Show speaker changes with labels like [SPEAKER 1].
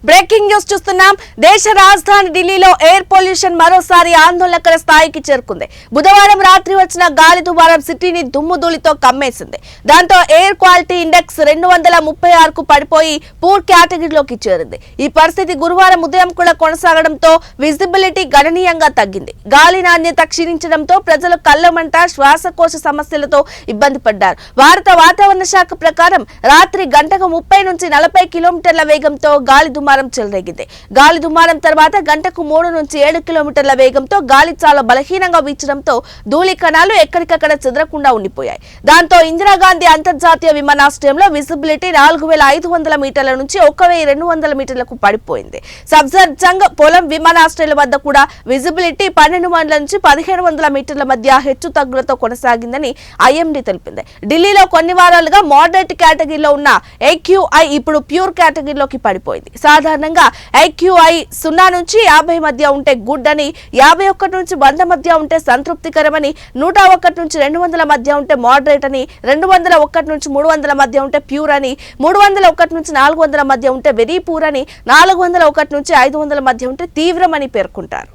[SPEAKER 1] Breaking news చూస్తున్నాం. దేశ రాజధాని ఢిల్లీలో ఎయిర్ పొల్యూషన్ మరోసారి ఆందోళనకర స్థాయికి చేరుకుంది. బుధవారం రాత్రి వచ్చిన గాలి దుమారం సిటీని దుమ్ముధూళితో కమ్మేసింది. దాంతో ఎయిర్ క్వాలిటీ ఇండెక్స్ 236కు పడిపోయి పూర్ కేటగిరీలోకి చేరింది. ఈ పరిస్థితి గురువారం ఉదయం కూడా కొనసాగడంతో విజిబిలిటీ గణనీయంగా తగ్గింది. గాలి నాణ్యత క్షీణించడంతో ప్రజలు కళ్లమంట, శ్వాసకోశ సమస్యలతో ఇబ్బంది పడ్డారు. భారత వాతావరణ శాఖ ప్రకారం రాత్రి గంటకు 30 నుంచి 40 కిలోమీటర్ల వేగంతో గాలి దుమారం చెలరేగింది. గాలి దుమారం తర్వాత గంటకు 3 నుంచి 7 కిలోమీటర్ల వేగంతో గాలి చాలా బలహీనంగా వీచడంతో ధూళి కణాలు ఎక్కడికక్కడ చెదరకుండా ఉండిపోయాయి. దాంతో ఇందిరాగాంధీ అంతర్జాతీయ విమానాశ్రయంలో విజిబిలిటీ 4500 మీటర్ల నుంచి 1200 మీటర్లకు పడిపోయింది. సబ్జర్జంగ్ పొలం విమానాశ్రయాల వద్ద కూడా విజిబిలిటీ 1200 నుంచి 1500 మీటర్ల మధ్య హెచ్చు తగ్గులతో కొనసాగిందని ఐఎండీ తెలిపింది. ఢిల్లీలో కొన్ని వారాలుగా మోడరేట్ కేటగిరీలో ఉన్న AQI ఇప్పుడు ప్యూర్ కేటగిరీలోకి పడిపోయింది. సాధారణంగా AQI 0 నుంచి 50 మధ్య ఉంటే గుడ్ అని, 51 నుంచి 100 మధ్య ఉంటే సంతృప్తికరమని, 101 నుంచి 200 మధ్య ఉంటే మోడరేట్ అని, 201 నుంచి 300 మధ్య ఉంటే ప్యూర్ అని, 301 నుంచి 400 మధ్య ఉంటే వెరీ పూర్ అని, 401 నుంచి 500 మధ్య ఉంటే తీవ్రమని పేర్కొంటారు.